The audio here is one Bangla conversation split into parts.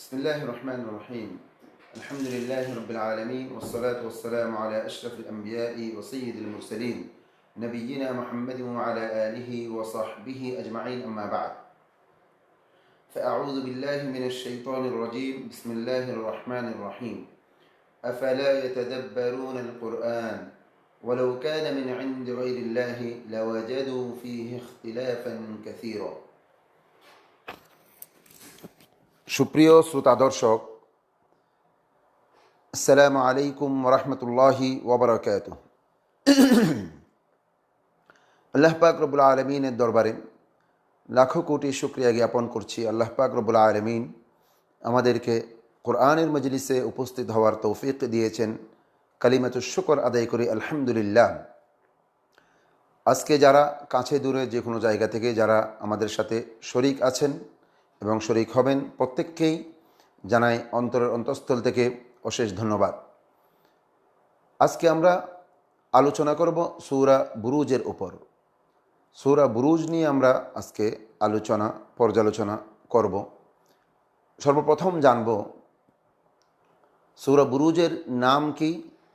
بسم الله الرحمن الرحيم. الحمد لله رب العالمين والصلاة والسلام على أشرف الأنبياء وسيد المرسلين نبينا محمد وعلى آله وصحبه أجمعين، أما بعد، فأعوذ بالله من الشيطان الرجيم. بسم الله الرحمن الرحيم. أفلا يتدبرون القرآن ولو كان من عند غير الله لوجدوا فيه اختلافا كثيرا। সুপ্রিয় শ্রোতা দর্শক, আসসালামু আলাইকুম ওরহমতুল্লাহি ওবরাকাতুহু। আল্লাহ পাক রব্বুল আলমিনের দরবারে লাখো কোটি শুকরিয়া জ্ঞাপন করছি। আল্লাহ পাক রব্বুল আলমিন আমাদেরকে কোরআনের মজলিসে উপস্থিত হওয়ার তৌফিক দিয়েছেন। কালিমাতুশ শুকর আদায় করি আলহামদুলিল্লাহ। আজকে যারা কাছে দূরে যে কোনো জায়গা থেকে যারা আমাদের সাথে শরিক আছেন এবং শরিক হবেন, প্রত্যেককেই জানাই অন্তরের অন্তঃস্থল থেকে অশেষ ধন্যবাদ। আজকে আমরা আলোচনা করব সূরা বুরুজের উপর। সূরা বুরুজ নিয়ে আমরা আজকে পর্যালোচনা করব। সর্বপ্রথম জানব সূরা বুরুজের নাম কি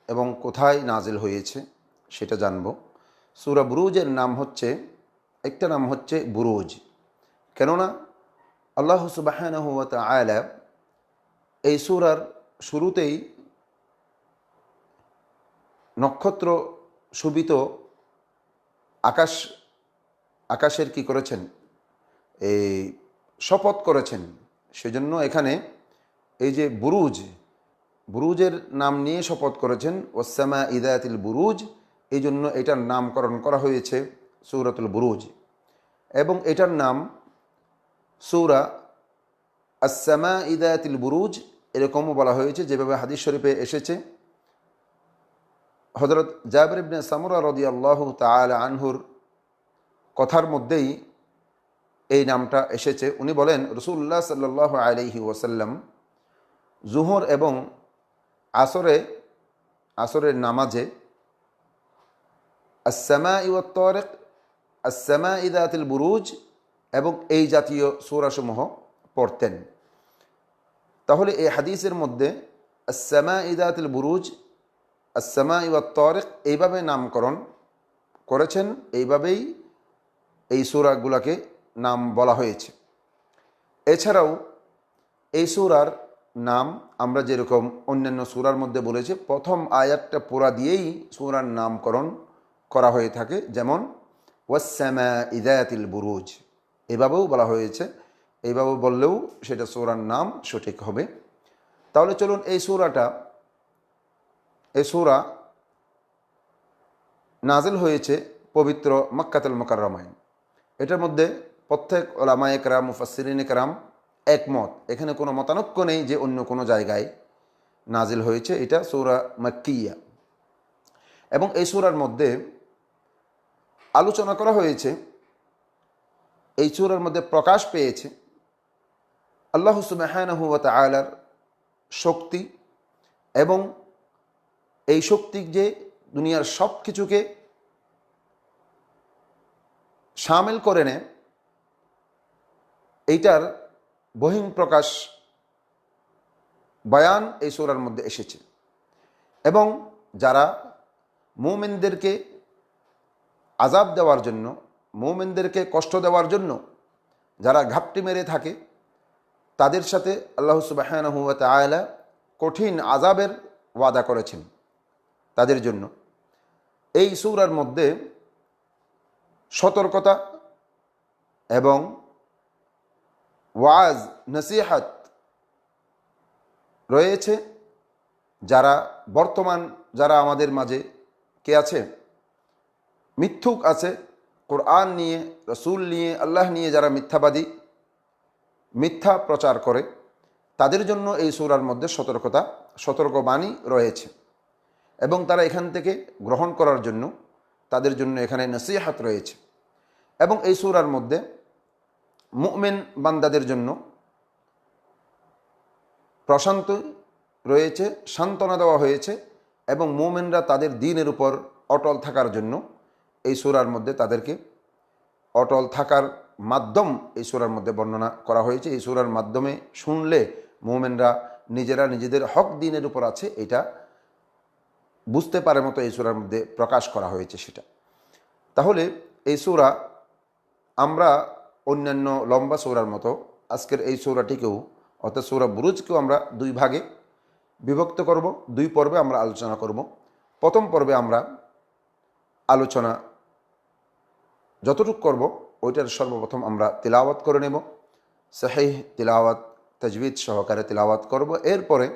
এবং কোথায় নাজিল হয়েছে সেটা জানব। সূরা বুরুজের একটা নাম হচ্ছে বুরুজ, কেননা আল্লাহ সুবহানাহু ওয়া তাআলা এই সূরার শুরুতেই নক্ষত্র শোভিত আকাশের কি করেছেন, এই শপথ করেছেন। সেজন্য এখানে এই যে বুরুজের নাম নিয়ে শপথ করেছেন, ওয়াস-সামা ইযাতিল বুরুজ, এই জন্য এটার নামকরণ করা হয়েছে সূরাতুল বুরুজ। এবং এটার নাম সূরা আস-সামা ইযাতিল বুরুজ এরকমও বলা হয়েছে, যেভাবে হাদিস শরীফে এসেছে। হযরত জাবির ইবনে সামুরা রাদিয়াল্লাহু তাআলা আনহুর কথার মধ্যেই এই নামটা এসেছে। উনি বলেন, রাসূলুল্লাহ সাল্লাল্লাহু আলাইহি ওয়াসাল্লাম জোহর এবং আসরের নামাজে আস-সামাই ওয়াত তারিক, আস-সামা ইযাতিল বুরুজ এবং এই জাতীয় সূরাসমূহ পড়তেন। তাহলে এই হাদিসের মধ্যে আস-সামা ইযাতিল বুরুজ, আস-সামা ওয়াত তারিক এইভাবে নামকরণ করেছেন, এইভাবেই এই সূরাগুলোকে নাম বলা হয়েছে। এছাড়াও এই সূরার নাম আমরা যেরকম অন্যান্য সূরার মধ্যে বলেছি, প্রথম আয়াতটা পুরা দিয়েই সূরার নামকরণ করা হয়ে থাকে, যেমন ওয়াস-সামা ইযাতিল বুরুজ এভাবেও বলা হয়েছে। এইভাবে বললেও সেটা সূরার নাম সঠিক হবে। তাহলে চলুন, এই সূরা নাজিল হয়েছে পবিত্র মক্কাতুল মুকাররমায়। এটার মধ্যে প্রত্যেক উলামায়ে কেরাম, মুফাসসিরিনে কেরাম একমত, এখানে কোনো মতানৈক্য নেই যে অন্য কোনো জায়গায় নাজিল হয়েছে। এটা সূরা মাক্কিয়া। এবং এই সূরার মধ্যে আলোচনা করা হয়েছে, এই সূরার মধ্যে প্রকাশ পেয়েছে আল্লাহ সুবহানাহু ওয়া তাআলার শক্তি, এবং এই শক্তি যে দুনিয়ার সব কিছুকে শামিল করে নেয়, এইটার বহিঃপ্রকাশ বয়ান এই সূরার মধ্যে এসেছে। এবং যারা মুমিনদেরকে আযাব দেওয়ার জন্য, মুমিনদেরকে কষ্ট দেওয়ার জন্য যারা ঘাপটি মেরে থাকে, তাদের সাথে আল্লাহ সুবহানাহু ওয়া তাআলা কঠিন আযাবের ওয়াদা করেছেন তাদের জন্য। এই সূরার মধ্যে সতর্কতা এবং ওয়াজ নসিহত রয়েছে। যারা আমাদের মাঝে কে আছে, মিথ্যুক আছে, কোরআন নিয়ে, রসুল নিয়ে, আল্লাহ নিয়ে যারা মিথ্যাবাদী, মিথ্যা প্রচার করে, তাদের জন্য এই সূরার মধ্যে সতর্কবাণী রয়েছে। এবং তারা এখান থেকে গ্রহণ করার জন্য তাদের জন্য এখানে নসিহত রয়েছে। এবং এই সূরার মধ্যে মুমিন বান্দাদের জন্য প্রশান্তি রয়েছে, সান্ত্বনা দেওয়া হয়েছে। এবং মুমিনরা তাদের দ্বীনের উপর অটল থাকার জন্য এই সূরার মধ্যে তাদেরকে অটল থাকার মাধ্যম এই সূরার মধ্যে বর্ণনা করা হয়েছে। এই সূরার মাধ্যমে শুনলে মুমিনরা নিজেরা নিজেদের হক দ্বীনের উপর আছে এটা বুঝতে পারে মতো এই সূরার মধ্যে প্রকাশ করা হয়েছে সেটা। তাহলে এই সূরা আমরা অন্যান্য লম্বা সূরার মতো আজকের এই সূরাটিকেও অর্থাৎ সূরা বুরুজকেও আমরা দুই ভাগে বিভক্ত করব, দুই পর্বে আমরা আলোচনা করব। প্রথম পর্বে আমরা আলোচনা যতটুকু করব ওইটার সর্বপ্রথম আমরা তিলাওয়াত করে নেব, সহিহ তিলাওয়াত তাজবিদ সহকারে তিলাওয়াত করব, এরপরে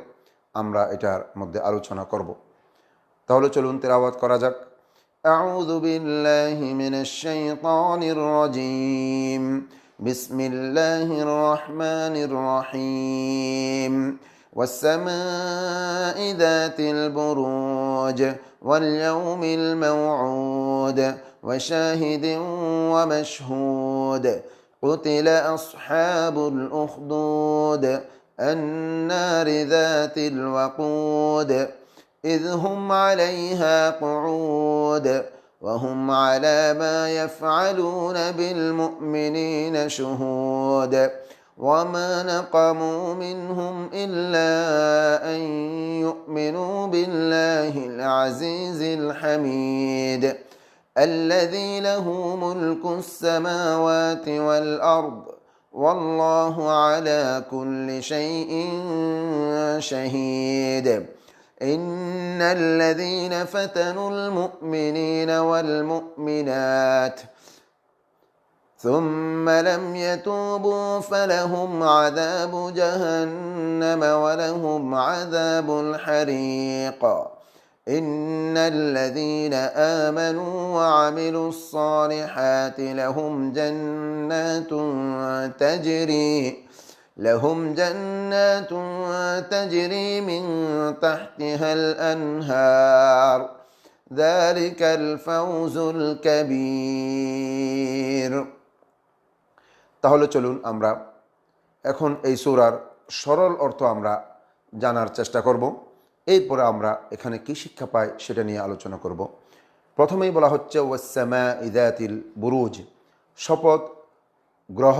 আমরা এটার মধ্যে আলোচনা করব। তাহলে চলুন তিলাওয়াত করা যাক। আউযু বিল্লাহি মিনাশ শাইতানির রাজীম। বিসমিল্লাহির রহমানির রহিম। والسماء ذات البروج واليوم الموعود وشاهد ومشهود قتل أصحاب الأخدود النار ذات الوقود إذ هم عليها قعود وهم على ما يفعلون بالمؤمنين شهود وما نقموا منهم إلا أن يؤمنوا بالله العزيز الحميد الذي له ملك السماوات والأرض والله على كل شيء شهيد إن الذين فتنوا المؤمنين والمؤمنات ثم لم يتوبوا فلهم عذاب جهنم ولهم عذاب الحريق إن الذين آمنوا وعملوا الصالحات لهم جنات تجري من تحتها الأنهار ذلك الفوز الكبير। তাহলে চলুন আমরা এখন এই সূরার সরল অর্থ আমরা জানার চেষ্টা করব, এরপরে আমরা এখানে কি শিক্ষা পাই সেটা নিয়ে আলোচনা করব। প্রথমেই বলা হচ্ছে ওয়াস-সামা'i যাতিল বুরুজ, শপথ গ্রহ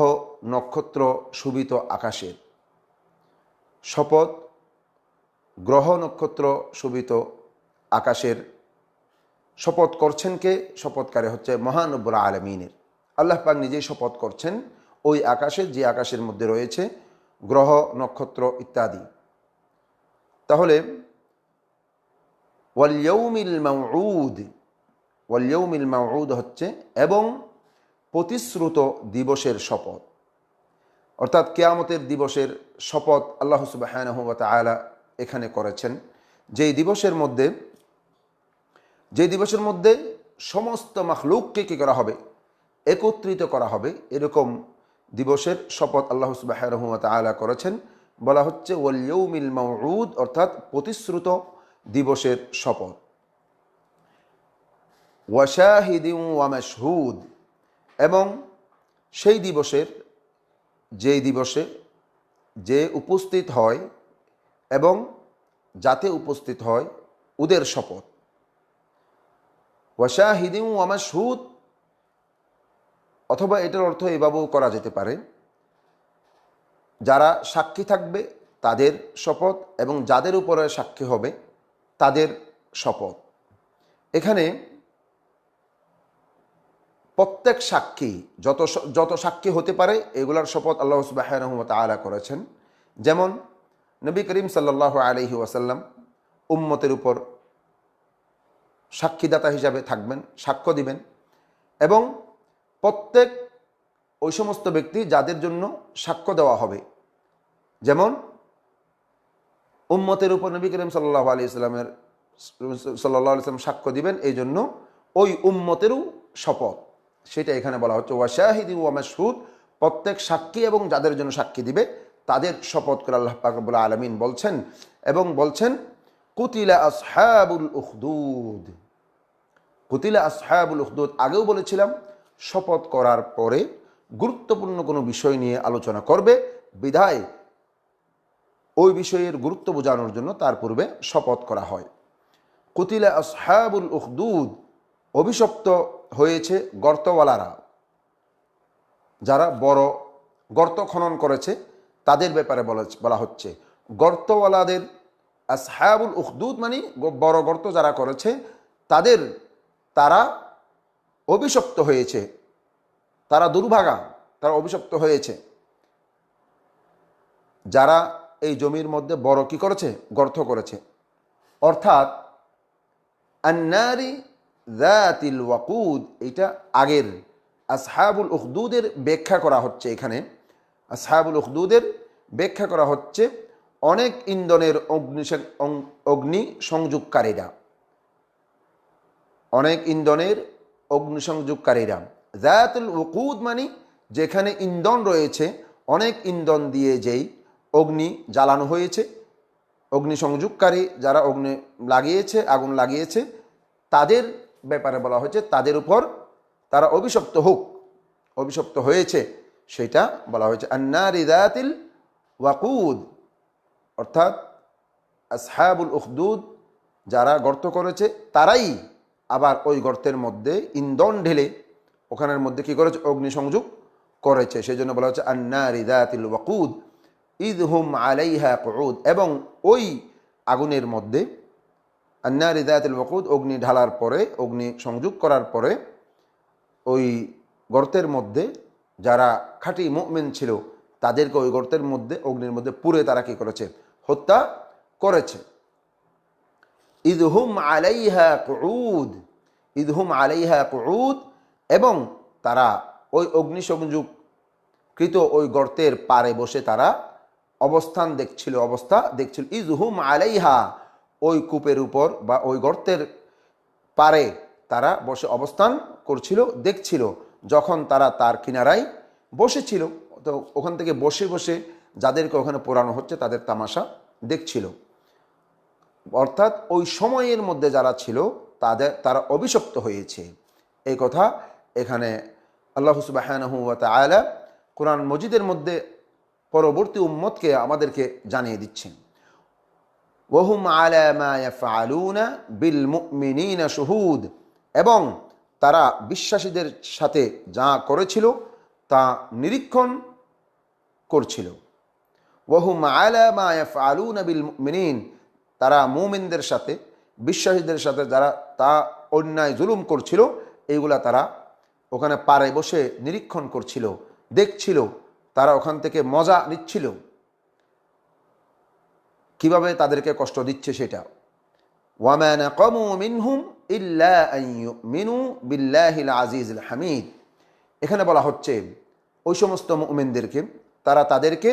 নক্ষত্র শোভিত আকাশের। শপথ গ্রহ নক্ষত্র শোভিত আকাশের। শপথ করছেন কে? শপথকারী হচ্ছে মহান রব্বুল আলামিনের। আল্লাহ পাক নিজেই শপথ করছেন ওই আকাশের, যে আকাশের মধ্যে রয়েছে গ্রহ নক্ষত্র ইত্যাদি। তাহলে ওয়াল ইয়াউমিল মাউউদ, ওয়াল ইয়াউমিল মাউউদ হচ্ছে এবং প্রতিশ্রুত দিবসের শপথ, অর্থাৎ কিয়ামতের দিবসের শপথ আল্লাহ সুবহানাহু ওয়া তাআলা এখানে করেছেন। যেই দিবসের মধ্যে সমস্ত মাখলুককে কী করা হবে? একত্রিত করা হবে, এরকম দিবসের শপথ আল্লাহ সুবহানাহু ওয়া তাআলা করেছেন। বলা হচ্ছে ওয়াল ইয়াউমিল মাউউদ, অর্থাৎ প্রতিশ্রুত দিবসের শপথ। ওয়া শাহিদিন ওয়া মাশহুদ, এবং সেই দিবসের, যেই দিবসে যে উপস্থিত হয় এবং যাতে উপস্থিত হয় ওদের শপথ। ওয়া শাহিদিন ওয়া মাশহুদ, অথবা এটার অর্থ এভাবেও করা যেতে পারে যারা সাক্ষী থাকবে তাদের শপথ এবং যাদের উপরে সাক্ষী হবে তাদের শপথ। এখানে প্রত্যেক সাক্ষী, যত সাক্ষী হতে পারে এগুলার শপথ আল্লাহ সুবহানাহু ওয়া তাআলা করেছেন। যেমন নবী করিম সাল্লাল্লাহু আলাইহি ওয়াসাল্লাম উম্মতের উপর সাক্ষীদাতা হিসাবে থাকবেন, সাক্ষ্য দিবেন, এবং প্রত্যেক ওই সমস্ত ব্যক্তি যাদের জন্য সাক্ষ্য দেওয়া হবে, যেমন উম্মতের উপর নবী করিম সাল্লাল্লাহু আলাইহি ওয়াসাল্লাম সাক্ষ্য দিবেন, এই জন্য ওই উম্মতেরও শপথ, সেটা এখানে বলা হচ্ছে ওয়া শাহিদি ওয়া মাশহুদ, প্রত্যেক সাক্ষী এবং যাদের জন্য সাক্ষী দিবে তাদের শপথ করে আল্লাহ পাক রব্বুল আলামিন বলছেন। এবং বলছেন কুতিলা আসহাবুল উখদুদ। কুতিলা আসহাবুল উখদুদ আগেও বলেছিলাম শপথ করার পরে গুরুত্বপূর্ণ কোনো বিষয় নিয়ে আলোচনা করবে, বিধায় ওই বিষয়ের গুরুত্ব বোঝানোর জন্য তার পূর্বে শপথ করা হয়। কুতিলা আসহাবুল উখদুদ, অভিশপ্ত হয়েছে গর্তওয়ালারা, যারা বড় গর্ত খনন করেছে তাদের ব্যাপারে বলা হচ্ছে। গর্তওয়ালাদের, আসহাবুল উখদুদ মানে বড় গর্ত যারা করেছে তারা অভিশপ্ত হয়েছে, তারা দুর্ভাগা, তারা অভিশপ্ত হয়েছে। যারা এই জমির মধ্যে বড় কি করেছে, গর্ত করেছে। অর্থাৎ আন্নারি যাতিল ওয়াকুদ, এটা আগের আসহাবুল উখদুদের ব্যাখ্যা করা হচ্ছে। এখানে আসহাবুল উখদুদের ব্যাখ্যা করা হচ্ছে অনেক ইন্ধনের অগ্নি সংযোগকারীরা, অনেক ইন্ধনের অগ্নিসংযোগকারীরা। যাতুল ওয়াকুদ মানে যেখানে ইন্ধন রয়েছে, অনেক ইন্ধন দিয়ে যেই অগ্নি জ্বালানো হয়েছে, অগ্নিসংযোগকারী যারা আগুন লাগিয়েছে তাদের ব্যাপারে বলা হয়েছে তাদের উপর তারা অভিশপ্ত হয়েছে, সেটা বলা হয়েছে আন্নারি যাতিল ওয়াকুদ। অর্থাৎ আসহাবুল উখদুদ যারা গর্ত করেছে তারাই আবার ওই গর্তের মধ্যে ইন্ধন ঢেলে ওখানের মধ্যে কি করেছে, অগ্নিসংযোগ করেছে। সেই জন্য বলা হচ্ছে আন্নারি যাতিল ওয়াকুদ ইযহুম আলাইহা কুউদ। এবং ওই আগুনের মধ্যে আন্নারি যাতিল ওয়াকুদ, অগ্নি ঢালার পরে, অগ্নি সংযোগ করার পরে ওই গর্তের মধ্যে যারা খাঁটি মুমিন ছিল তাদেরকে ওই গর্তের মধ্যে, অগ্নির মধ্যে পুড়ে তারা কি করেছে, হত্যা করেছে। ইযহুম আলাইহা কুউদ, ইযহুম আলাইহা কুউদ, এবং তারা ওই অগ্নিসংযোগকৃত ওই গর্তের পারে বসে তারা অবস্থা দেখছিল। ইযহুম আলাইহা, ওই কূপের উপর বা ওই গর্তের পারে তারা বসে অবস্থান করছিল, দেখছিল। যখন তারা তার কিনারায় বসেছিল, তো ওখান থেকে বসে বসে যাদেরকে ওখানে পোড়ানো হচ্ছে তাদের তামাশা দেখছিল। অর্থাৎ ওই সময়ের মধ্যে যারা ছিল তারা অভিশপ্ত হয়েছে। এই কথা এখানে আল্লাহ সুবহানাহু ওয়া তাআলা কোরআন মজিদের মধ্যে পরবর্তী উম্মতকে আমাদেরকে জানিয়ে দিচ্ছেন। ওয়াহুম আলা মা ইয়াফআলুনা বিল মুমিনিনা শুহুদ, এবং তারা বিশ্বাসীদের সাথে যা করেছিল তা নিরীক্ষণ করছিল। ওয়াহুম আলা মা ইয়াফআলুনা বিল মুমিনিন, তারা মুমিনদের সাথে, বিশ্বাসীদের সাথে যারা তা অন্যায় জুলুম করছিল এইগুলা তারা ওখানে পারে বসে নিরীক্ষণ করছিল, দেখছিল। তারা ওখান থেকে মজা নিচ্ছিল কিভাবে তাদেরকে কষ্ট দিচ্ছে সেটা। ওয়ামা নাকামু মিনহুম ইল্লা আন ইউমিনু বিল্লাহিল আজিজিল হামিদ। এখানে বলা হচ্ছে ওই সমস্ত মুমিনদেরকে তাদেরকে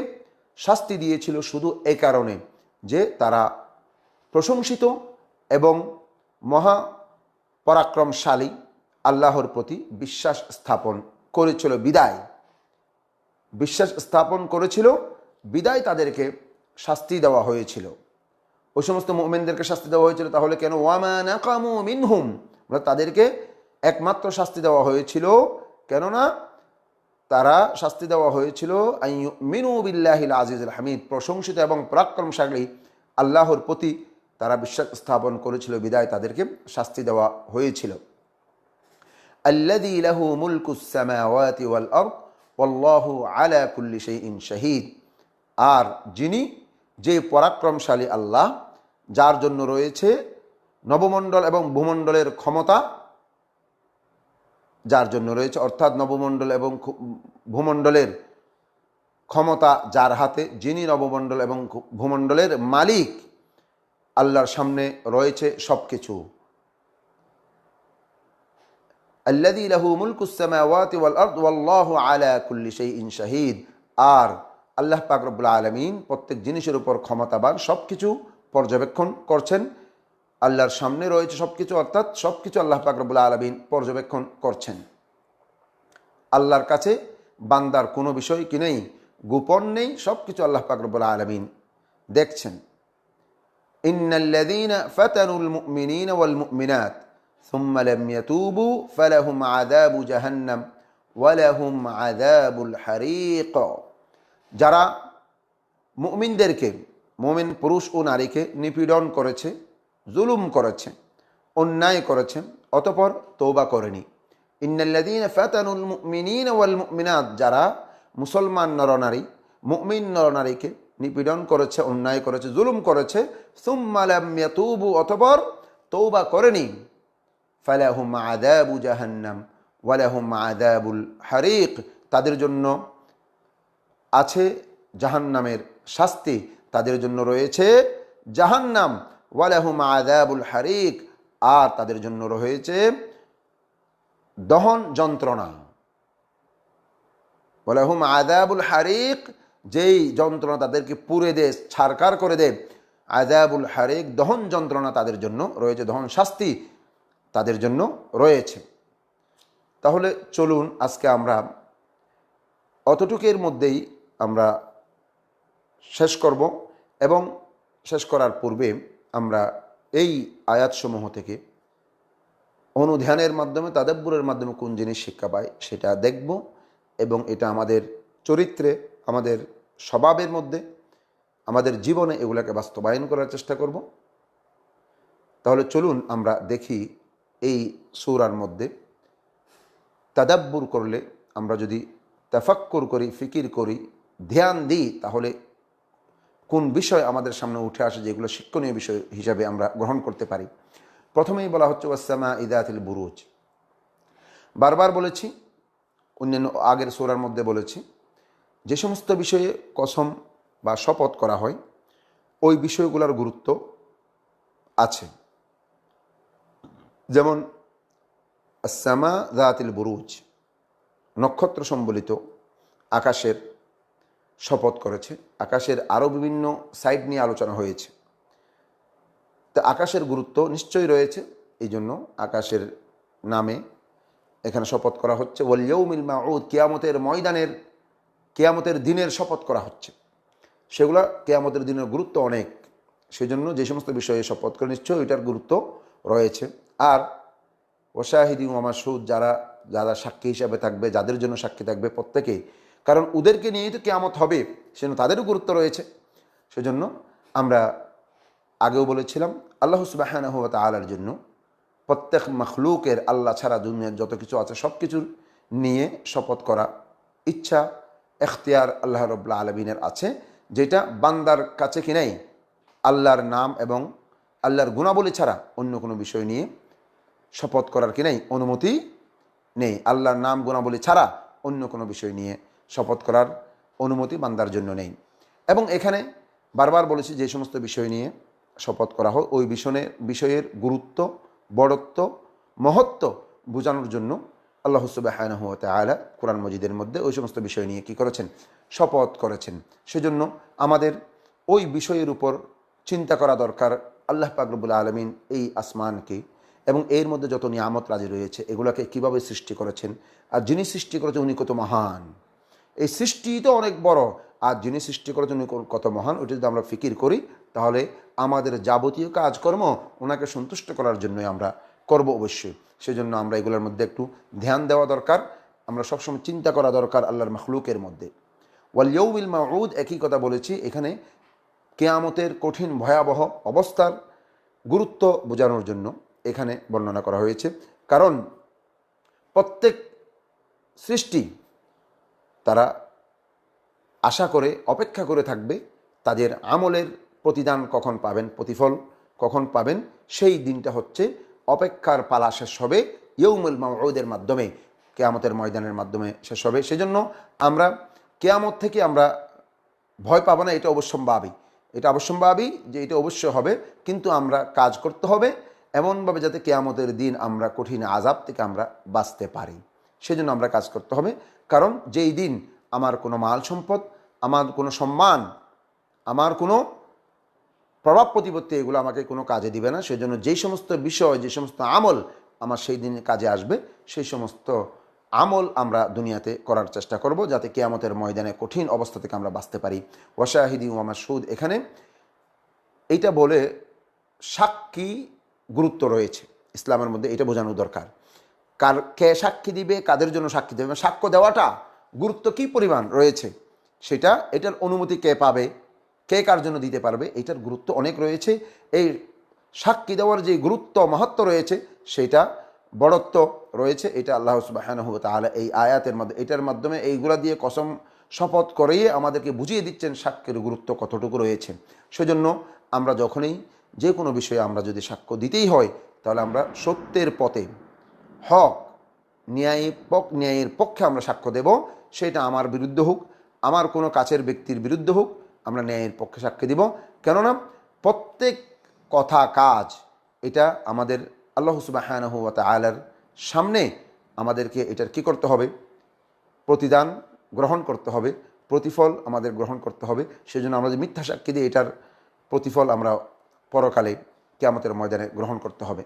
শাস্তি দিয়েছিল শুধু এই কারণে যে তারা প্রশংসিত এবং মহা পরাক্রমশালী আল্লাহর প্রতি বিশ্বাস স্থাপন করেছিল বিদায় তাদেরকে শাস্তি দেওয়া হয়েছিল। ওই সমস্ত মুমিনদেরকে শাস্তি দেওয়া হয়েছিল। তাহলে কেন ওয়ামা নাকামু মিনহুম, তাদেরকে একমাত্র শাস্তি দেওয়া হয়েছিল কেননা তারা শাস্তি দেওয়া হয়েছিল আইয়ুমিনু বিল্লাহিল আজিজিল হামিদ, প্রশংসিত এবং পরাক্রমশালী আল্লাহর প্রতি তারা বিশ্বাস স্থাপন করেছিল বিদায় তাদেরকে শাস্তি দেওয়া হয়েছিল। আল্লাযী লাহু মুলকুস সামাওয়াতি ওয়াল আরদ ওয়াল্লাহু আলা কুল্লি শাইইন শাহীদ। আর যে পরাক্রমশালী আল্লাহ, যার জন্য রয়েছে নবমণ্ডল এবং ভূমণ্ডলের ক্ষমতা, যার জন্য রয়েছে, অর্থাৎ নবমণ্ডল এবং ভূমণ্ডলের ক্ষমতা যার হাতে, যিনি নবমণ্ডল এবং ভূমণ্ডলের মালিক, আল্লাহর সামনে রয়েছে সব কিছু। আল্লাযী লাহু মুলকুস সামাওয়াতি ওয়াল আরদ ওয়াল্লাহু আলা কুল্লি শাইইন শাহীদ। আর আল্লাহ পাক রব্বুল আলামিন প্রত্যেক জিনিসের উপর ক্ষমতাবান, সব কিছু পর্যবেক্ষণ করছেন। আল্লাহর সামনে রয়েছে সব কিছু, অর্থাৎ সব কিছু আল্লাহ পাক রব্বুল আলামিন পর্যবেক্ষণ করছেন। আল্লাহর কাছে বান্দার কোনো বিষয় কি নেই, গোপন নেই, সব কিছু আল্লাহ পাক রব্বুল আলামিন দেখছেন। ইন্নাল্লাযীনা ফাতানুল মুমিনিনা ওয়াল মুমিনাত সুম্মা লাম ইয়াতুবু ফালাহুম আযাবু জাহান্নাম ওয়া লাহুম আযাবুল হারিক। যারা মুমিনদেরকে, মুমিন পুরুষ ও নারীকে নিপীড়ন করেছে, জুলুম করেছে, অন্যায় করেছে, অতঃপর তওবা করেনি। ইন্নাল্লাযীনা ফাতানুল মুমিনিনা ওয়াল মুমিনাত, যারা মুসলমান নরনারী মুমিন নরনারীকে নিপীড়ন করেছে, অন্যায় করেছে, জুলুম করেছে, সুম্মা লাম ইয়াতুবু, অতঃপর তওবা করেনি, ফালাহুম আযাবু জাহান্নাম ওয়া লাহুম আযাবুল হারিক, তাদের জন্য আছে জাহান্নামের শাস্তি, তাদের জন্য রয়েছে জাহান্নাম, ওয়া লাহুম আযাবুল হারিক, আর তাদের জন্য রয়েছে দহন যন্ত্রণা। ওয়া লাহুম আযাবুল হারিক, যেই যন্ত্রণা তাদেরকে পুড়ে দেয়, ছারখার করে দেয়। আযাবুল হারিক, দহন যন্ত্রণা তাদের জন্য রয়েছে, দহন শাস্তি তাদের জন্য রয়েছে। তাহলে চলুন আজকে আমরা অতটুকের মধ্যেই আমরা শেষ করব, এবং শেষ করার পূর্বে আমরা এই আয়াতসমূহ থেকে অনুধ্যানের মাধ্যমে, তাদাব্বুরের মাধ্যমে কোন জিনিস শিক্ষা পাই সেটা দেখব, এবং এটা আমাদের চরিত্রে, আমাদের স্বভাবের মধ্যে, আমাদের জীবনে এগুলাকে বাস্তবায়ন করার চেষ্টা করব। তাহলে চলুন আমরা দেখি এই সূরার মধ্যে তাদাব্বুর করলে, আমরা যদি তাফাক্কুর করি, ফিকির করি, ধ্যান দিই, তাহলে কোন বিষয় আমাদের সামনে উঠে আসে যেগুলো শিক্ষণীয় বিষয় হিসাবে আমরা গ্রহণ করতে পারি। প্রথমেই বলা হচ্ছে ওয়াসসামা ইদাতিল বুরুজ। বারবার বলেছি, অন্যান্য আগের সূরার মধ্যে বলেছি, যে সমস্ত বিষয়ে কসম বা শপথ করা হয় ওই বিষয়গুলোর গুরুত্ব আছে। যেমন আসসামা যাতিল বুরুজ, নক্ষত্র সম্বলিত আকাশের শপথ করেছে। আকাশের আরও বিভিন্ন সাইড নিয়ে আলোচনা হয়েছে, তো আকাশের গুরুত্ব নিশ্চয়ই রয়েছে, এই জন্য আকাশের নামে এখানে শপথ করা হচ্ছে। ওয়াল ইয়াউমিল মাউদ, কিয়ামতের ময়দানের, কিয়ামতের দিনের শপথ করা হচ্ছে। সেগুলা কিয়ামতের দিনের গুরুত্ব অনেক, সেজন্য যে সমস্ত বিষয়ে শপথ করে নিশ্চয়ই এটার গুরুত্ব রয়েছে। আর ওয়াশাহিদি ওয়া মাশহুদ, যারা যারা সাক্ষী হিসাবে থাকবে, যাদের জন্য সাক্ষী থাকবে প্রত্যেকেই, কারণ ওদেরকে নিয়েই তো কিয়ামত হবে, সেজন্য তাদেরও গুরুত্ব রয়েছে। সেজন্য আমরা আগেও বলেছিলাম, আল্লাহ সুবহানাহু ওয়া তাআলার জন্য প্রত্যেক মখলুকের, আল্লাহ ছাড়া দুনিয়ার যত কিছু আছে সব কিছুর নিয়ে শপথ করা ইচ্ছা, এখতিয়ার আল্লাহ রাব্বুল আলামিনের আছে, যেটা বান্দার কাছে কি নাই, আল্লাহর নাম এবং আল্লাহর গুণাবলী ছাড়া অন্য কোনো বিষয় নিয়ে শপথ করার কি নেই, অনুমতি নেই। আল্লাহর নাম গুণাবলী ছাড়া অন্য কোনো বিষয় নিয়ে শপথ করার অনুমতি বান্দার জন্য নেই। এবং এখানে বারবার বলেছি, যে সমস্ত বিষয় নিয়ে শপথ করা হয় ওই বিষয়ের গুরুত্ব, বড়ত্ব, মহত্ব বোঝানোর জন্য আল্লাহ সুবহানাহু ওয়া তাআলা কোরআন মজিদের মধ্যে ওই সমস্ত বিষয় নিয়ে কি করেছেন, শপথ করেছেন। সেজন্য আমাদের ওই বিষয়ের উপর চিন্তা করা দরকার। আল্লাহ পাক রব্বুল আলামিন এই আসমানকে এবং এর মধ্যে যত নিয়ামত রাজি রয়েছে এগুলোকে কিভাবে সৃষ্টি করেছেন, আর যিনি সৃষ্টি করেছেন উনি কত মহান। এই সৃষ্টি তো অনেক বড়, আর যিনি সৃষ্টি করেছেন উনি কত মহান, ওইটা যদি আমরা ফিকির করি তাহলে আমাদের যাবতীয় কাজকর্ম ওনাকে সন্তুষ্ট করার জন্যই আমরা করব অবশ্যই। সেজন্য আমরা এগুলোর মধ্যে একটু ধ্যান দেওয়া দরকার, আমরা সবসময় চিন্তা করা দরকার আল্লাহর মখলুকের মধ্যে। ওয়াল ইয়াউমিল মাউদ, একই কথা বলেছি, এখানে কিয়ামতের কঠিন ভয়াবহ অবস্থার গুরুত্ব বোঝানোর জন্য এখানে বর্ণনা করা হয়েছে। কারণ প্রত্যেক সৃষ্টি তারা আশা করে, অপেক্ষা করে থাকবে তাদের আমলের প্রতিদান কখন পাবেন, প্রতিফল কখন পাবেন। সেই দিনটা হচ্ছে অপেক্ষার পালা শেষ হবে ইয়াউমুল মাউউদের মাধ্যমে, কিয়ামতের ময়দানের মাধ্যমে শেষ হবে। সেজন্য আমরা কিয়ামত থেকে আমরা ভয় পাবো না, এটা অবশ্যম্ভাবী, এটা অবশ্যম্ভাবী যে এটা অবশ্যই হবে, কিন্তু আমরা কাজ করতে হবে এমনভাবে যাতে কিয়ামতের দিন আমরা কঠিন আযাব থেকে আমরা বাঁচতে পারি। সেজন্য আমরা কাজ করতে হবে। কারণ যেই দিন আমার কোনো মাল সম্পদ, আমার কোনো সম্মান, আমার কোনো প্রভাব প্রতিপত্তি, এগুলো আমাকে কোনো কাজে দিবে না। সেজন্য যেই সমস্ত বিষয়, যে সমস্ত আমল আমার সেই দিন কাজে আসবে, সেই সমস্ত আমল আমরা দুনিয়াতে করার চেষ্টা করব, যাতে কিয়ামতের ময়দানে কঠিন অবস্থা থেকে আমরা বাঁচতে পারি। ওয়াশাহিদি ওয়া মাশহুদ, এখানে এইটা বলে সাক্ষী গুরুত্ব রয়েছে ইসলামের মধ্যে, এটা বোঝানো দরকার। কে সাক্ষী দিবে, কাদের জন্য সাক্ষী দেবে, সাক্ষ্য দেওয়াটা গুরুত্ব কী পরিমাণ রয়েছে, সেটা, এটার অনুমতি কে পাবে, কে কার জন্য দিতে পারবে, এটার গুরুত্ব অনেক রয়েছে। এই সাক্ষী দেওয়ার যে গুরুত্ব, মাহাত্ম্য রয়েছে, সেটা বড়ত্ব রয়েছে, এটা আল্লাহ সুবহানাহু ওয়া তাআলা এই আয়াতের মধ্যে, এটার মাধ্যমে, এইগুলা দিয়ে কসম শপথ করেই আমাদেরকে বুঝিয়ে দিচ্ছেন সাক্ষ্যের গুরুত্ব কতটুকু রয়েছে। সেজন্য আমরা যখনই যে কোনো বিষয়ে আমরা যদি সাক্ষ্য দিতেই হয়, তাহলে আমরা সত্যের পথে, হক, ন্যায়ের পক্ষে আমরা সাক্ষ্য দেব। সেটা আমার বিরুদ্ধে হোক, আমার কোনো কাছের ব্যক্তির বিরুদ্ধে হোক, আমরা ন্যায়ের পক্ষে সাক্ষ্য দিব। কেননা প্রত্যেক কথা, কাজ, এটা আমাদের আল্লাহ সুবহানাহু ওয়া তাআলার সামনে আমাদেরকে এটার কি করতে হবে? প্রতিদান গ্রহণ করতে হবে, প্রতিফল আমাদের গ্রহণ করতে হবে। সেজন্য আমরা যে মিথ্যা সাক্ষী দিয়ে এটার প্রতিফল আমরা পরকালে কিয়ামতের ময়দানে গ্রহণ করতে হবে।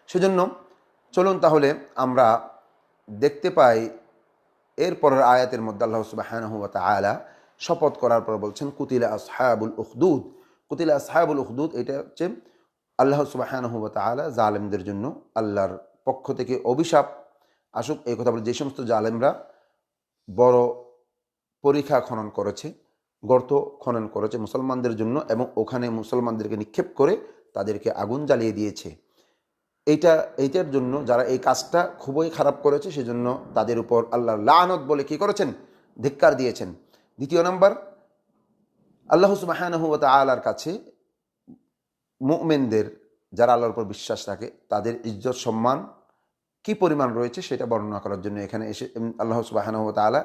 সেজন্য চলুন তাহলে আমরা দেখতে পাই এরপরের আয়াতের মধ্যে আল্লাহ সুবহানাহু ওয়া তাআলা শপথ করার পর বলছেন কুতিলা আসহাবুল উখদুদ। কুতিলা আসহাবুল উখদুদ এটা হচ্ছে আল্লাহ সুবহানাহু ওয়া তাআলা জালেমদের জন্য আল্লাহর পক্ষ থেকে অভিশাপ আসুক এই কথা বলে। যে সমস্ত জালেমরা বড় পরিখা খনন করেছে, গর্ত খনন করেছে মুসলমানদের জন্য, এবং ওখানে মুসলমানদেরকে নিক্ষেপ করে তাদেরকে আগুন জ্বালিয়ে দিয়েছে, এইটার জন্য যারা এই কাজটা খুবই খারাপ করেছে, সেজন্য তাদের উপর আল্লাহর লানত বলে কি করেছেন? ধিক্কার দিয়েছেন। দ্বিতীয় নাম্বার, আল্লাহ সুবহানাহু ওয়া তাআলার কাছে মুমিনদের, যারা আল্লাহর উপর বিশ্বাস রাখে, তাদের ইজ্জত সম্মান কি পরিমাণ রয়েছে সেটা বর্ণনা করার জন্য এখানে এসে আল্লাহ সুবহানাহু ওয়া তাআলা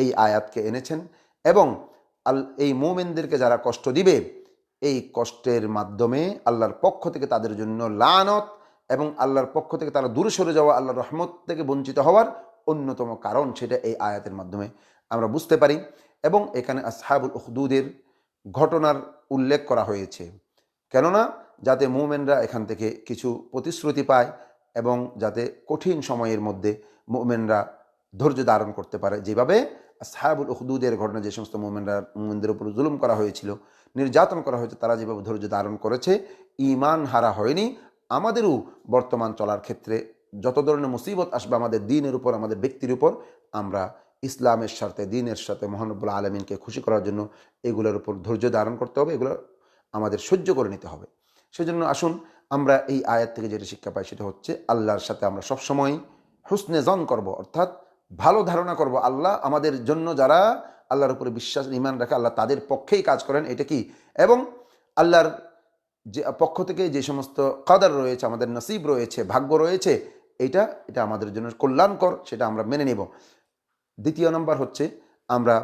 এই আয়াতকে এনেছেন। এবং এই মুমিনদেরকে যারা কষ্ট দিবে, এই কষ্টের মাধ্যমে আল্লাহর পক্ষ থেকে তাদের জন্য লানত এবং আল্লাহর পক্ষ থেকে তারা দূরে সরে যাওয়া, আল্লাহর রহমত থেকে বঞ্চিত হওয়ার অন্যতম কারণ, সেটা এই আয়াতের মাধ্যমে আমরা বুঝতে পারি। এবং এখানে আসহাবুল উখদুদের ঘটনার উল্লেখ করা হয়েছে, কেননা যাতে মুমিনরা এখান থেকে কিছু প্রতিশ্রুতি পায় এবং যাতে কঠিন সময়ের মধ্যে মুমিনরা ধৈর্য ধারণ করতে পারে। যেভাবে আসহাবুল উখদুদের ঘটনা, যে সমস্ত মুমিনদের উপর জুলুম করা হয়েছিল, নির্যাতন করা হয়েছে, তারা যেভাবে ধৈর্য ধারণ করেছে, ঈমান হারা হয়নি। আমাদেরও বর্তমান চলার ক্ষেত্রে যত ধরনের মুসিবত আসবে আমাদের দ্বীনের উপর, আমাদের ব্যক্তির উপর, আমরা ইসলামের সাথে, দ্বীনের সাথে, মহান রব্বুল আলামিনকে খুশি করার জন্য এগুলোর উপর ধৈর্য ধারণ করতে হবে, এগুলো আমাদের সহ্য করে নিতে হবে। সেজন্য আসুন আমরা এই আয়াত থেকে যেটা শিক্ষা পাই সেটা হচ্ছে আল্লাহর সাথে আমরা সবসময় হুসনে জন করব, অর্থাৎ ভালো ধারণা করব। আল্লাহ আমাদের জন্য, যারা আল্লাহর উপরে বিশ্বাস ঈমান রাখে, আল্লাহ তাদের পক্ষেই কাজ করেন, এটা কি, এবং আল্লাহর যে পক্ষ থেকে যে সমস্ত কদর রয়েছে, আমাদের নসিব রয়েছে, ভাগ্য রয়েছে, এটা আমাদের জন্য কল্যাণকর, সেটা আমরা মেনে নেব। দ্বিতীয় নম্বর হচ্ছে আমরা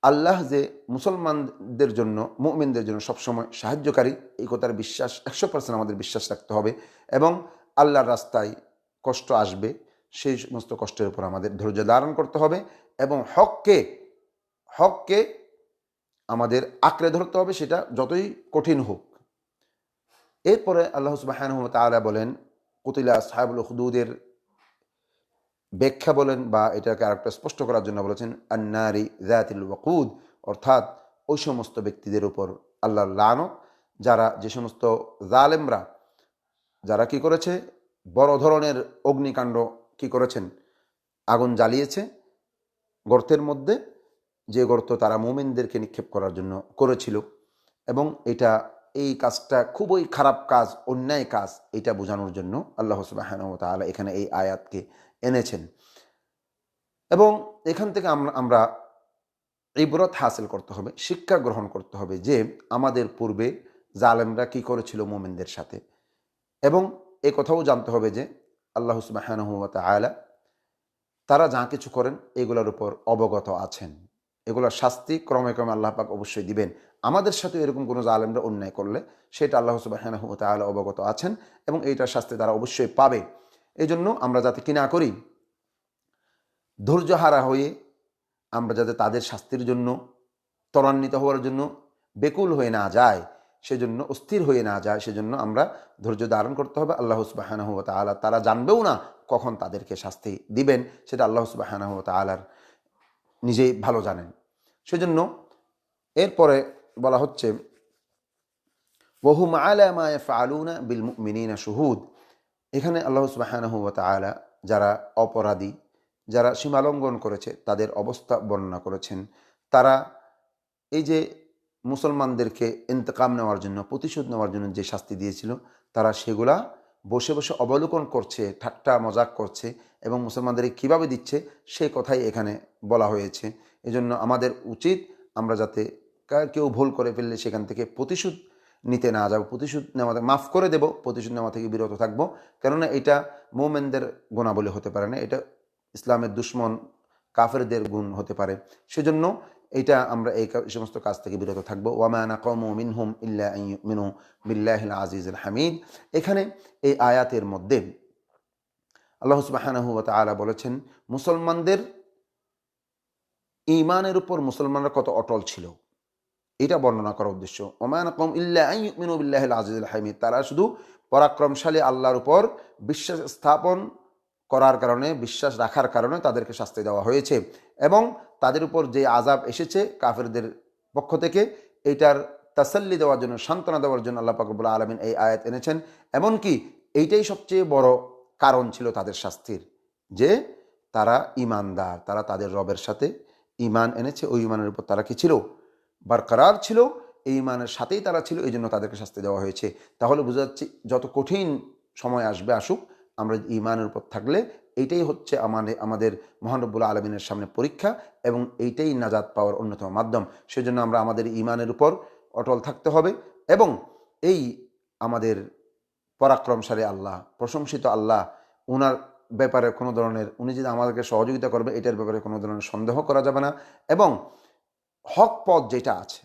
আল্লাহ যে মুসলমানদের জন্য, মুমিনদের জন্য সবসময় সাহায্যকারী, এই কথার বিশ্বাস 100% আমাদের বিশ্বাস রাখতে হবে। এবং আল্লাহর রাস্তায় কষ্ট আসবে, সেই সমস্ত কষ্টের উপর আমাদের ধৈর্য ধারণ করতে হবে এবং হককে আমাদের আঁকড়ে ধরতে হবে, সেটা যতই কঠিন হোক। এরপরে আল্লাহ সুবহানাহু ওয়া তাআলা বলেন কুতিলা আসহাবুল উখদুদের ব্যাখ্যা বলেন, বা এটাকে আরেকটা স্পষ্ট করার জন্য বলেছেন আন্নারি যাতিল ওয়াকুদ, অর্থাৎ ওই সমস্ত ব্যক্তিদের উপর আল্লাহর লানত, যে সমস্ত জালেমরা, যারা কি করেছে, বড় ধরনের অগ্নিকাণ্ড কি করেছেন, আগুন জ্বালিয়েছে গর্তের মধ্যে, যে গর্ত তারা মুমিনদেরকে নিক্ষেপ করার জন্য করেছিল। এবং এই কাজটা খুবই খারাপ কাজ, অন্যায় কাজ, এটা বোঝানোর জন্য আল্লাহ সুবহানাহু ওয়া তাআলা এখানে এই আয়াতকে এনেছেন। এবং এখান থেকে আমরা ইবরত হাসিল করতে হবে, শিক্ষা গ্রহণ করতে হবে, যে আমাদের পূর্বে জালেমরা কি করেছিল মুমিনদের সাথে। এবং এ কথাও জানতে হবে যে আল্লাহ সুবহানাহু ওয়া তাআলা তারা যা কিছু করেন এগুলোর উপর অবগত আছেন, এগুলোর শাস্তি ক্রমে ক্রমে আল্লাহ পাক অবশ্যই দিবেন। আমাদের সাথে এরকম কোনো জালেমরা অন্যায় করলে সেটা আল্লাহ সুবহানাহু ওয়া তাআলা অবগত আছেন এবং এইটার শাস্তি তারা অবশ্যই পাবে। এই জন্য আমরা যাতে কি না করি, ধৈর্যহারা হয়ে আমরা যাতে তাদের শাস্তির জন্য, ত্বরান্বিত হওয়ার জন্য বেকুল হয়ে না যায়, সেজন্য অস্থির হয়ে না যায়, সেজন্য আমরা ধৈর্য ধারণ করতে হবে। আল্লাহ সুবহানাহু ওয়া তাআলা তারা জানবেও না কখন তাদেরকে শাস্তি দিবেন, সেটা আল্লাহ সুবহানাহু ওয়া তাআলার নিজেই ভালো জানেন। সেজন্য এরপরে বলা হচ্ছে ওয়াহুম আলা মা ইয়াফআলুনা বিল মুমিনিনা শুহুদ। এখানে আল্লাহ সুবহানাহু ওয়া তাআলা যারা অপরাধী, যারা সীমালঙ্ঘন করেছে, তাদের অবস্থা বর্ণনা করেছেন। তারা এই যে মুসলমানদেরকে ইন্তেকাম নেওয়ার জন্য, প্রতিশোধ নেওয়ার জন্য যে শাস্তি দিয়েছিল, তারা সেগুলা বসে বসে অবলোকন করছে, ঠাট্টা মজাক করছে এবং মুসলমানদের কীভাবে দিচ্ছে সেই কথাই এখানে বলা হয়েছে। এজন্য আমাদের উচিত আমরা যাতে কেউ ভুল করে ফেললে সেখান থেকে প্রতিশোধ নিতে না যাব, প্রতিশোধ নেওয়া, মাফ করে দেব, প্রতিশোধ নেওয়া থেকে বিরত থাকবো। কেননা এটা মোমেনদের গুণাবলী হতে পারে না, এটা ইসলামের দুশ্মন কাফেরদের গুণ হতে পারে। সেজন্য এটা আমরা এই সমস্ত কাজ থেকে বিরত থাকবো। ওয়ামা নাকামু মিনহুম ইল্লা আন ইউমিনু বিল্লাহিল আজিজিল হামিদ। এখানে এই আয়াতের মধ্যে আল্লাহ সুবহানাহু ওয়া তাআলা বলেছেন মুসলমানদের ঈমানের উপর মুসলমানরা কত অটল ছিল এটা বর্ণনা করার উদ্দেশ্য। ওমা নাকাম ইল্লা আন ইউমিনু বিল্লাহিল আজিজিল হামিদ, তারা শুধু পরাক্রমশালী আল্লাহর উপর বিশ্বাস স্থাপন করার কারণে, বিশ্বাস রাখার কারণে তাদেরকে শাস্তি দেওয়া হয়েছে এবং তাদের উপর যে আযাব এসেছে কাফেরদের পক্ষ থেকে এটার তাসাল্লি দেওয়ার জন্য, সান্ত্বনা দেওয়ার জন্য আল্লাহ পাক রব্বুল আলামিন এই আয়াত এনেছেন। এমনকি এইটাই সবচেয়ে বড় কারণ ছিল তাদের শাস্তির, যে তারা ঈমানদার, তারা তাদের রবের সাথে ঈমান এনেছে, ওই ঈমানের উপর তারা কি ছিল, বরকরার ছিল, এই ঈমানের সাথেই তারা ছিল, এই জন্য তাদেরকে শাস্তি দেওয়া হয়েছে। তাহলে বোঝা যাচ্ছে যত কঠিন সময় আসবে আসুক, আমরা ঈমানের উপর থাকলে এইটাই হচ্ছে আমাদের মহান রব্বুল আলামিনের সামনে পরীক্ষা এবং এইটাই নাজাত পাওয়ার অন্যতম মাধ্যম। সেজন্য আমরা আমাদের ঈমানের উপর অটল থাকতে হবে এবং এই আমাদের পরাক্রমশালী আল্লাহ, প্রশংসিত আল্লাহ, ওনার ব্যাপারে কোনো ধরনের, উনি যদি আমাদেরকে সহযোগিতা করবে এটার ব্যাপারে কোনো ধরনের সন্দেহ করা যাবে না। এবং হক পথ যেটা আছে,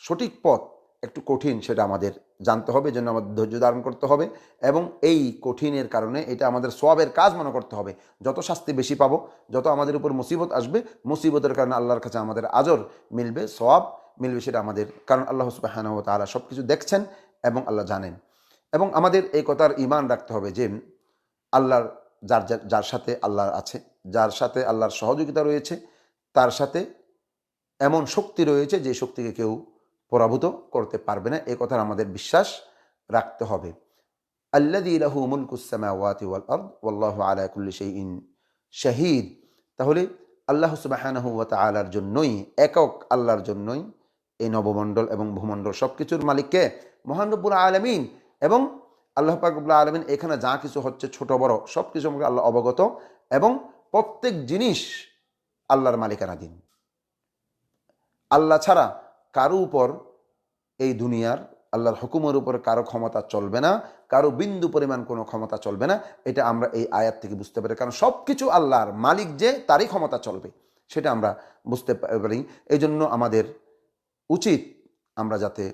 সঠিক পথ একটু কঠিন, সেটা আমাদের জানতে হবে, জন্য আমাদের ধৈর্য ধারণ করতে হবে এবং এই কঠিনের কারণে এটা আমাদের সওয়াবের কাজ মনে করতে হবে। যত শাস্তি বেশি পাবো, যত আমাদের উপর মুসিবত আসবে, মুসিবতের কারণে আল্লাহর কাছে আমাদের আজর মিলবে, সওয়াব মিলবে, সেটা আমাদের, কারণ আল্লাহ সুবহানাহু ওয়া তাআলা সব কিছু দেখছেন এবং আল্লাহ জানেন। এবং আমাদের এই কথার ঈমান রাখতে হবে যে আল্লাহর যার সাথে আল্লাহ আছে, যার সাথে আল্লাহর সহযোগিতা রয়েছে, তার সাথে এমন শক্তি রয়েছে যে শক্তিকে কেউ পরাভূত করতে পারবে না, এই কথার আমাদের বিশ্বাস রাখতে হবে। আল্লাযী লাহু মুলকুস সামাওয়াতি ওয়াল আরদ ওয়াল্লাহু আলা কুল্লি শাইইন শাহীদ। তাহলে আল্লাহ সুবহানাহু ওয়া তাআলার জন্যই, একক আল্লাহর জন্যই এই নবমণ্ডল এবং ভূমণ্ডল সবকিছুর মালিককে মহান রব্বুল আলামিন। এবং আল্লাহ পাক রব্বুল আলামিন এখানে যা কিছু হচ্ছে ছোট বড় সব কিছু সম্পর্কে আল্লাহ অবগত এবং প্রত্যেক জিনিস আল্লাহর মালিকানাধীন। আল্লাহ ছাড়া কারো উপর এই দুনিয়ার, আল্লাহর হুকুমের উপর কারো ক্ষমতা চলবে না, কারো বিন্দু পরিমাণ কোনো ক্ষমতা চলবে না। এটা আমরা এই আয়াত থেকে বুঝতে পারি, কারণ সব কিছু আল্লাহর মালিক যে, তারই ক্ষমতা চলবে, সেটা আমরা বুঝতে পারি। এই জন্য আমাদের উচিত আমরা যাতে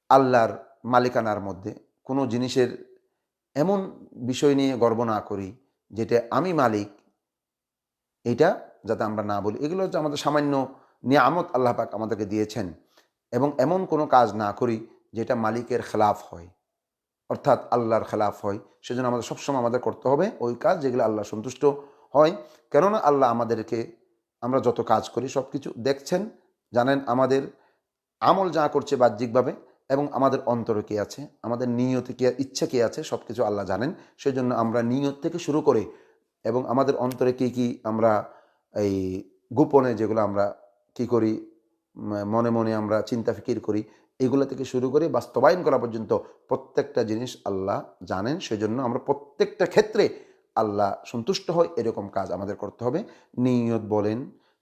আল্লাহর মালিকানার মধ্যে কোনো জিনিসের এমন বিষয় নিয়ে গর্ব না করি যেটা আমি মালিক, এটা যাতে আমরা না বলি। এগুলো হচ্ছে আমাদের সামান্য নিয়ামত আল্লাহ পাক আমাদেরকে দিয়েছেন, এবং এমন কোনো কাজ না করি যেটা মালিকের খেলাফ হয়, অর্থাৎ আল্লাহর খেলাফ হয়। সেজন্য আমাদের সবসময় আমাদের করতে হবে ওই কাজ যেগুলো আল্লাহ সন্তুষ্ট হয়। কেননা আল্লাহ আমাদেরকে, আমরা যত কাজ করি সব কিছু দেখছেন, জানেন আমাদের আমল যা করছে বাহ্যিকভাবে, এবং আমাদের অন্তরে কে আছে, আমাদের নিয়তে কে, ইচ্ছা কে আছে, সব কিছু আল্লাহ জানেন। সেজন্য আমরা নিয়ত থেকে শুরু করে এবং আমাদের অন্তরে কী কী আমরা এই গোপনে যেগুলো আমরা কি করি, মনে মনে আমরা চিন্তা ফিকির করি, এগুলো থেকে শুরু করে বাস্তবায়ন করা পর্যন্ত প্রত্যেকটা জিনিস আল্লাহ জানেন। সেজন্য আমরা প্রত্যেকটা ক্ষেত্রে আল্লাহ সন্তুষ্ট হয় এরকম কাজ আমাদের করতে হবে। নিয়ত বলেন,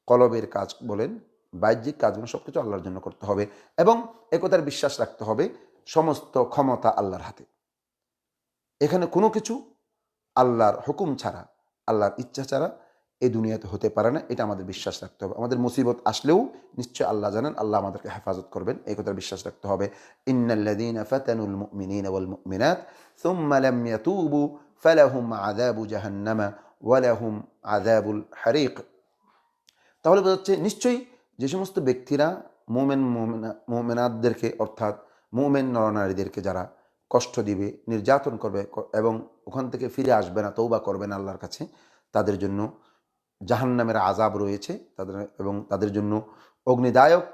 কলবের কাজ বলেন, বাহ্যিক কাজগুলো সব কিছু আল্লাহর জন্য করতে হবে এবং একতার বিশ্বাস রাখতে হবে সমস্ত ক্ষমতা আল্লাহর হাতে। এখানে কোনো কিছু আল্লাহর হুকুম ছাড়া, আল্লাহর ইচ্ছা ছাড়া এই দুনিয়াতে হতে পারে না, এটা আমাদের বিশ্বাস রাখতে হবে। আমাদের মুসিবত আসলেও নিশ্চয় আল্লাহ জানেন, আল্লাহ আমাদেরকে হেফাজত করবেন, এই কথার বিশ্বাস রাখতে হবে। ইন্নাল্লাযীনা ফাতানুল মুমিনিনা ওয়াল মুমিনাত সুম্মা লাম ইয়াতুবু ফালাহুম আযাবু জাহান্নামা ওয়া লাহুম আযাবুল হারিক। তাহলে বোঝা যাচ্ছে নিশ্চয়ই যে সমস্ত ব্যক্তিরা মুমিনাতদেরকে, অর্থাৎ মুমিন নরনারীদেরকে যারা কষ্ট দিবে, নির্যাতন করবে এবং ওখান থেকে ফিরে আসবে না, তওবা করবে না আল্লাহর কাছে, তাদের জন্য জাহান্নামের আযাব রয়েছে, এবং তাদের জন্য অগ্নিদায়ক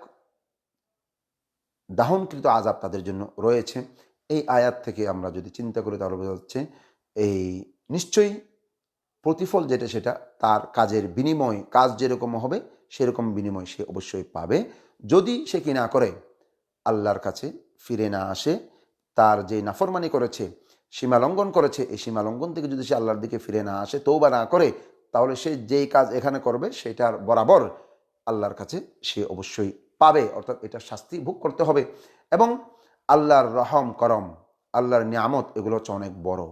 দাহনকৃত আযাব তাদের জন্য রয়েছে। এই আয়াত থেকে আমরা যদি চিন্তা করি তাহলে বোঝা যাচ্ছে এই নিশ্চয়ই প্রতিফল যেটা সেটা তার কাজের বিনিময়, কাজ যেরকম হবে সেরকম বিনিময় সে অবশ্যই পাবে। যদি সে কি না করে, আল্লাহর কাছে ফিরে না আসে, তার যে নাফরমানি করেছে সীমা লঙ্ঘন করেছে, এই সীমা লঙ্ঘন থেকে যদি সে আল্লাহর দিকে ফিরে না আসে, তওবা না করে, তাহলে সে যেই কাজ এখানে করবে সেটার বরাবর আল্লাহর কাছে সে অবশ্যই পাবে, অর্থাৎ এটা শাস্তি ভোগ করতে হবে। এবং আল্লাহর রহম করম, আল্লাহর নিয়ামত, এগুলো হচ্ছে অনেক বড়।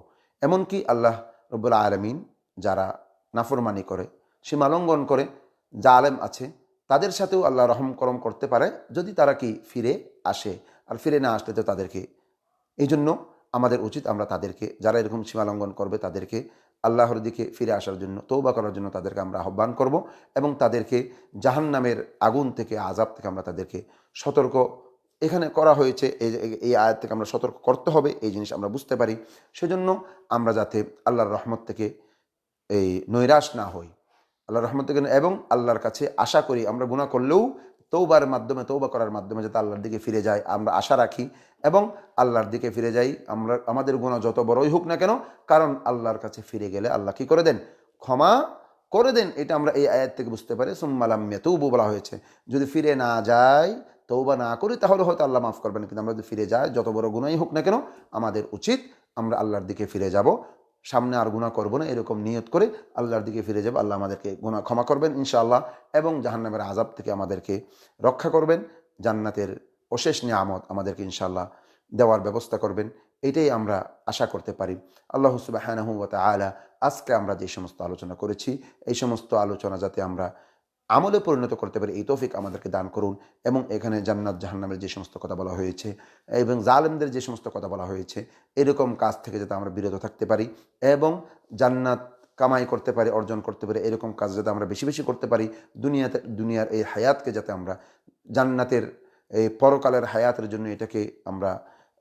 এমনকি আল্লাহ রব্বুল আলামিন যারা নাফরমানি করে, সীমা লঙ্ঘন করে, জালেম আছে, তাদের সাথেও আল্লাহ রহম করম করতে পারে যদি তারা কি ফিরে আসে। আর ফিরে না আসলে তো তাদেরকে, এই জন্য আমাদের উচিত আমরা তাদেরকে, যারা এরকম সীমা লঙ্ঘন করবে, তাদেরকে আল্লাহর দিকে ফিরে আসার জন্য, তওবা করার জন্য তাদেরকে আমরা আহ্বান করব এবং তাদেরকে জাহান্নামের আগুন থেকে, আযাব থেকে আমরা তাদেরকে সতর্ক এখানে করা হয়েছে। এই আয়াত থেকে আমরা সতর্ক করতে হবে, এই জিনিস আমরা বুঝতে পারি। সেজন্য আমরা যাতে আল্লাহর রহমত থেকে এই নৈরাশ না হই, আল্লাহর রহমত থেকে, এবং আল্লাহর কাছে আশা করি আমরা গুনাহ করলেও তওবার মাধ্যমে, তওবা করার মাধ্যমে যাতে আল্লাহর দিকে ফিরে যায় আমরা আশা রাখি, এবং আল্লাহর দিকে ফিরে যাই। আমরা আমাদের গুনাহ যত বড়ই হোক না কেন, কারণ আল্লাহর কাছে ফিরে গেলে আল্লাহ কি করে দেন? ক্ষমা করে দেন। এটা আমরা এই আয়াত থেকে বুঝতে পারি। সুম্মা লাম ইয়াতুবু বলা হয়েছে, যদি ফিরে না যাই, তওবা না করি, তাহলে হয়তো আল্লাহ মাফ করবেন। কিন্তু আমরা যদি ফিরে যাই, যত বড় গুনাহই হোক না কেন, আমাদের উচিত আমরা আল্লাহর দিকে ফিরে যাব, সামনে আর গুনাহ করব না, এরকম নিয়ত করে আল্লাহর দিকে ফিরে যাব। আল্লাহ আমাদেরকে গুনাহ ক্ষমা করবেন ইনশাআল্লাহ, এবং জাহান্নামের আযাব থেকে আমাদেরকে রক্ষা করবেন, জান্নাতের অশেষ নিয়ামত আমাদেরকে ইনশাআল্লাহ দেওয়ার ব্যবস্থা করবেন। এটাই আমরা আশা করতে পারি। আল্লাহ সুবহানাহু ওয়া তাআলা আজকে আমরা যে সমস্ত আলোচনা করেছি, এই সমস্ত আলোচনা যাতে আমরা আমলে পরিণত করতে পারি, এই তৌফিক আমাদেরকে দান করুন। এবং এখানে জান্নাত জাহান্নামের যে সমস্ত কথা বলা হয়েছে এবং জালেমদের যে সমস্ত কথা বলা হয়েছে, এরকম কাজ থেকে যাতে আমরা বিরত থাকতে পারি এবং জান্নাত কামাই করতে পারি, অর্জন করতে পারি, এরকম কাজ যাতে আমরা বেশি বেশি করতে পারি। দুনিয়ার এই হায়াতকে যাতে আমরা জান্নাতের, এই পরকালের হায়াতের জন্য এটাকে আমরা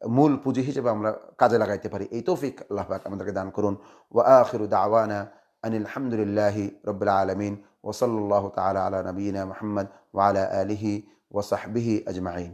মূল পুঁজি হিসেবে আমরা কাজে লাগাইতে পারি, এই তৌফিক আল্লাহ পাক আমাদেরকে দান করুন। ওয়া আখিরু দাওয়ানা আনিল হামদুলিল্লাহি রাব্বিল আলামিন ওয়া সাল্লাল্লাহু তাআলা আলা নবিয়িনা মুহাম্মদ ওয়া আলা আলিহি ওয়া সাহবিহি আজমাইন।